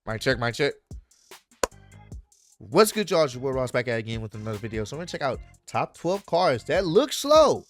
Mic check, mic check. What's good, y'all? It's your boy Ross back at it again with another video. So I'm gonna check out top 12 cars that look slow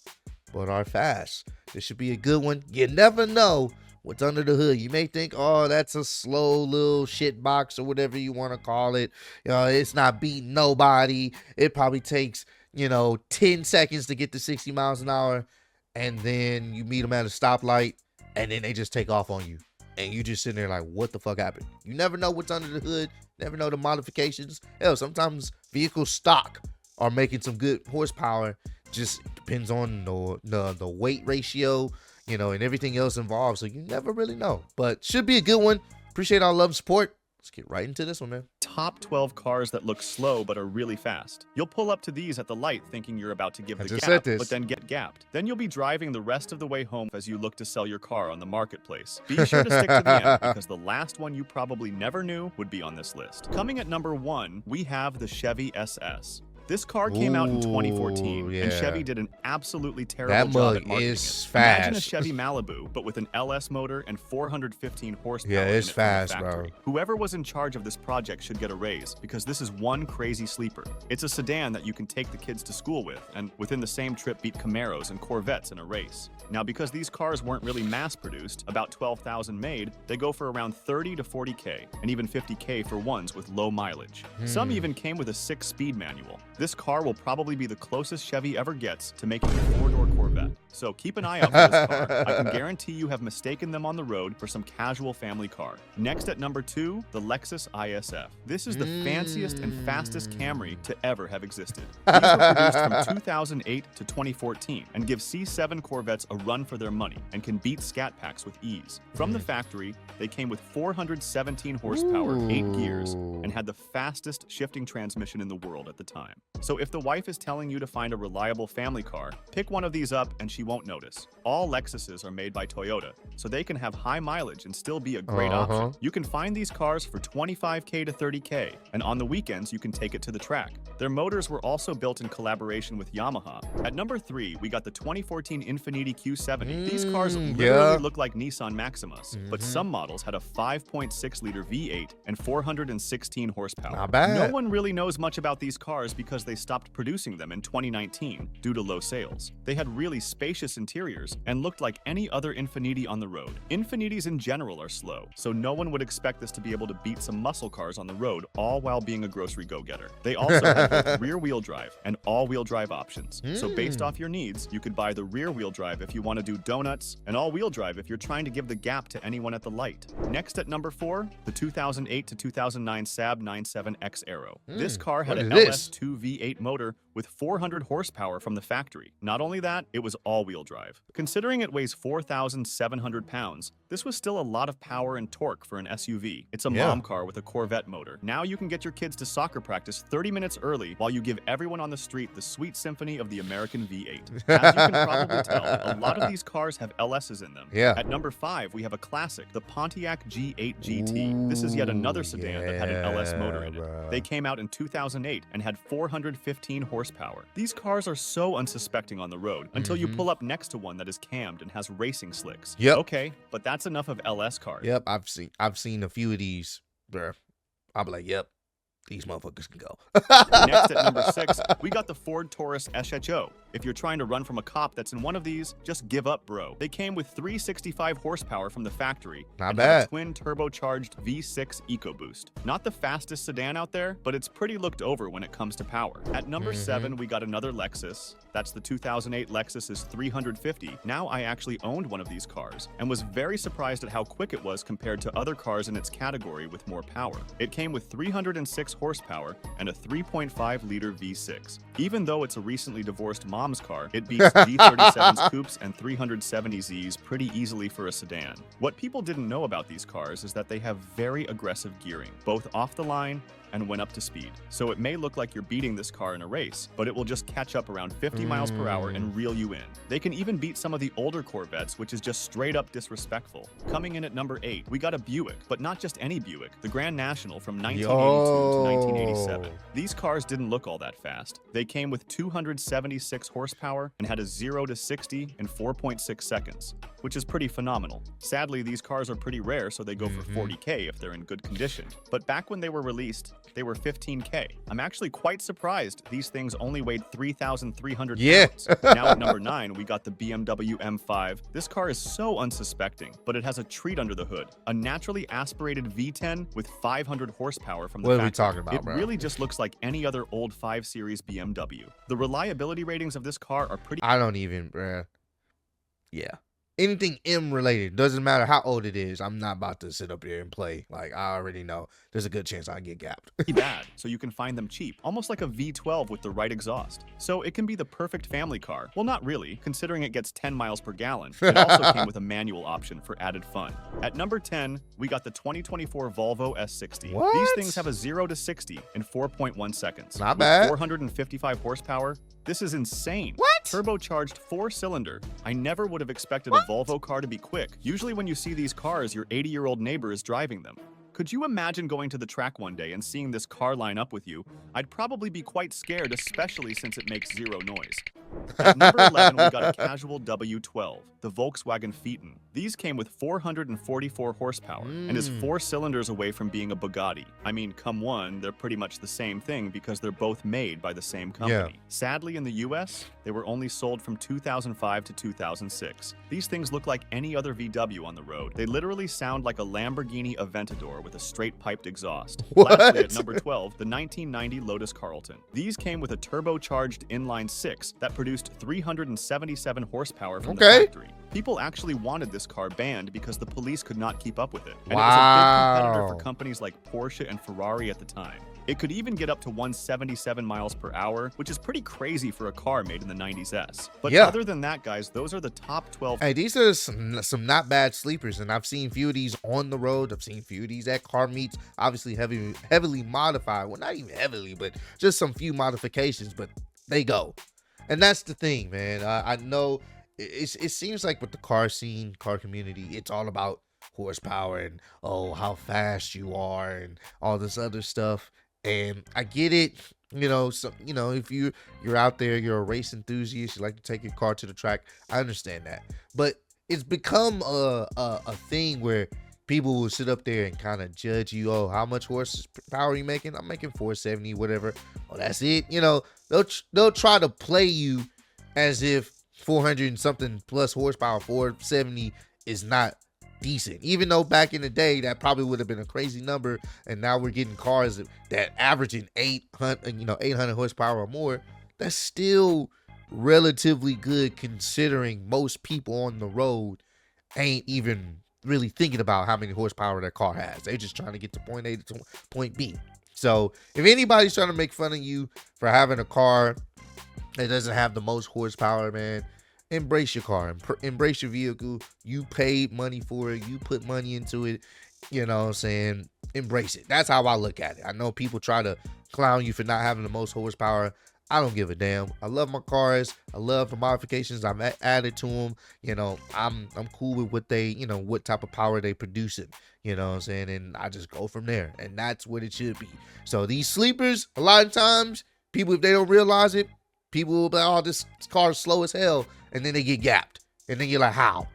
but are fast. This should be a good one. You never know what's under the hood. You may think, oh, that's a slow little shit box or whatever you want to call it. You know, it's not beating nobody. It probably takes, 10 seconds to get to 60 miles an hour, and then you meet them at a stoplight, and then they just take off on you. And you just sitting there like, what the fuck happened? You never know what's under the hood. Never know the modifications. Hell, sometimes vehicle stock are making some good horsepower. Just depends on the weight ratio, and everything else involved. So you never really know. But should be a good one. Appreciate all love and support. Let's get right into this one, man. Top 12 cars that look slow but are really fast. You'll pull up to these at the light thinking you're about to give the gap, but then get gapped. Then you'll be driving the rest of the way home as you look to sell your car on the marketplace. Be sure to stick to the end because the last one you probably never knew would be on this list. Coming at number 1, we have the Chevy SS. This car came out in 2014, and Chevy did an absolutely terrible job at marketing it. Imagine a Chevy Malibu, but with an LS motor and 415 horsepower. Yeah, it's in it fast, from the factory. bro. Whoever was in charge of this project should get a raise, because this is one crazy sleeper. It's a sedan that you can take the kids to school with, and within the same trip beat Camaros and Corvettes in a race. Now, because these cars weren't really mass-produced, about 12,000 made, they go for around 30 to 40K, and even 50K for ones with low mileage. Some even came with a 6-speed manual. This car will probably be the closest Chevy ever gets to making a 4-door Corvette. So keep an eye out for this car. I can guarantee you have mistaken them on the road for some casual family car. Next at number 2, the Lexus ISF. This is the fanciest and fastest Camry to ever have existed. These were produced from 2008 to 2014 and give C7 Corvettes a run for their money and can beat Scat Packs with ease. From the factory, they came with 417 horsepower, 8 gears, and had the fastest shifting transmission in the world at the time. So if the wife is telling you to find a reliable family car, pick one of these up and she won't notice. All Lexuses are made by Toyota, so they can have high mileage and still be a great option. You can find these cars for 25K to 30K, and on the weekends you can take it to the track. Their motors were also built in collaboration with Yamaha. At number 3, we got the 2014 Infiniti Q70. These cars literally look like Nissan Maximas, but some models had a 5.6-liter V8 and 416 horsepower. Not bad. No one really knows much about these cars because they stopped producing them in 2019 due to low sales. They had really spacious interiors and looked like any other Infiniti on the road. Infinitis in general are slow, so no one would expect this to be able to beat some muscle cars on the road, all while being a grocery go-getter. They also have both rear-wheel drive and all-wheel drive options. So based off your needs, you could buy the rear-wheel drive if you want to do donuts, and all-wheel drive if you're trying to give the gap to anyone at the light. Next at number 4, the 2008 to 2009 Saab 97X Aero. This car had an LS2 V8 motor with 400 horsepower from the factory. Not only that, it was all-wheel drive. Considering it weighs 4,700 pounds, this was still a lot of power and torque for an SUV. It's a mom car with a Corvette motor. Now you can get your kids to soccer practice 30 minutes early while you give everyone on the street the sweet symphony of the American V8. As you can probably tell, a lot of these cars have LSs in them. At number 5, we have a classic, the Pontiac G8 GT. This is yet another sedan that had an LS motor in it. They came out in 2008 and had 415 horsepower. These cars are so unsuspecting on the road until you pull up next to one that is cammed and has racing slicks. Okay, but that's enough of LS cars. I've seen a few of these, bruh. I'll be like, yep, these motherfuckers can go. Next at number 6, we got the Ford Taurus SHO. If you're trying to run from a cop that's in one of these, just give up, bro. They came with 365 horsepower from the factory. Not and bad. Had a twin turbocharged V6 EcoBoost. Not the fastest sedan out there, but it's pretty looked over when it comes to power. At number 7, we got another Lexus. That's the 2008 Lexus 350. Now I actually owned one of these cars and was very surprised at how quick it was compared to other cars in its category with more power. It came with 306 horsepower and a 3.5-liter V6. Even though it's a recently divorced mom's car, it beats G37's coupes and 370Zs pretty easily for a sedan. What people didn't know about these cars is that they have very aggressive gearing, both off the line and went up to speed. So it may look like you're beating this car in a race, but it will just catch up around 50 miles per hour and reel you in. They can even beat some of the older Corvettes, which is just straight up disrespectful. Coming in at number 8, we got a Buick, but not just any Buick, the Grand National from 1982 to 1987. These cars didn't look all that fast. They came with 276 horsepower and had a 0 to 60 in 4.6 seconds, which is pretty phenomenal. Sadly, these cars are pretty rare, so they go for $40K if they're in good condition. But back when they were released, they were $15K. I'm actually quite surprised these things only weighed 3,300 pounds. Now at number 9, we got the BMW M5. This car is so unsuspecting, but it has a treat under the hood. A naturally aspirated V10 with 500 horsepower from the factory. What are we talking about, bro? It really just looks like any other old 5 Series BMW. The reliability ratings of this car are pretty... I don't even, bruh. Yeah. Anything M related, doesn't matter how old it is, I'm not about to sit up here and play. Like, I already know there's a good chance I get gapped. bad, so you can find them cheap, almost like a V12 with the right exhaust. So it can be the perfect family car. Well, not really, considering it gets 10 miles per gallon. It also came with a manual option for added fun. At number 10, we got the 2024 Volvo S60. What? These things have a 0 to 60 in 4.1 seconds. Not with bad. 455 horsepower. This is insane. What? Turbocharged 4-cylinder. I never would have expected a Volvo car to be quick. Usually when you see these cars, your 80-year-old neighbor is driving them. Could you imagine going to the track one day and seeing this car line up with you? I'd probably be quite scared, especially since it makes zero noise. At number 11, we got a casual W12, the Volkswagen Phaeton. These came with 444 horsepower and is 4 cylinders away from being a Bugatti. I mean, come one, they're pretty much the same thing because they're both made by the same company. Yeah. Sadly, in the US, they were only sold from 2005 to 2006. These things look like any other VW on the road. They literally sound like a Lamborghini Aventador with a straight piped exhaust. What? Lastly, at number 12, the 1990 Lotus Carlton. These came with a turbocharged inline 6 that produced 377 horsepower from the factory. People actually wanted this car banned because the police could not keep up with it. And it was a big competitor for companies like Porsche and Ferrari at the time. It could even get up to 177 miles per hour, which is pretty crazy for a car made in the 90s S. But other than that, guys, those are the top 12. Hey, these are some not bad sleepers, and I've seen a few of these on the road. I've seen a few of these at car meets, obviously heavily modified. Well, not even heavily, but just some few modifications, but they go. And that's the thing, man. I know it seems like with the car scene, car community, it's all about horsepower and, oh, how fast you are and all this other stuff. And I get it, you know, so, you know, if you're out there, you're a race enthusiast, you like to take your car to the track, I understand that. But it's become a thing where people will sit up there and kind of judge you. Oh, how much horsepower are you making? I'm making 470, whatever. Oh, that's it. You know, they'll try to play you as if 400 and something plus horsepower, 470 is not decent, even though back in the day that probably would have been a crazy number, and now we're getting cars that averaging 800 horsepower or more. That's still relatively good considering most people on the road ain't even really thinking about how many horsepower their car has. They're just trying to get to point A to point B. So if anybody's trying to make fun of you for having a car that doesn't have the most horsepower, man, embrace your car, embrace your vehicle. You paid money for it, you put money into it, you know what I'm saying? Embrace it. That's how I look at it. I know people try to clown you for not having the most horsepower. I don't give a damn. I love my cars. I love the modifications I've added to them. You know, I'm cool with what they, you know, what type of power they producing. You know what I'm saying? And I just go from there. And that's what it should be. So these sleepers, a lot of times, people, if they don't realize it, people will be like, oh, this car is slow as hell. And then they get gapped. And then you're like, how?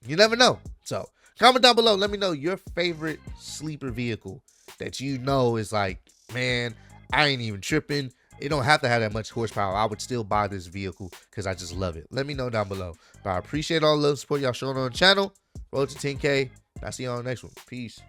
You never know. So comment down below. Let me know your favorite sleeper vehicle that you know is like, man, I ain't even tripping. It don't have to have that much horsepower. I would still buy this vehicle because I just love it. Let me know down below. But I appreciate all the love support y'all showing on the channel. Road to 10K. I'll see you on the next one. Peace.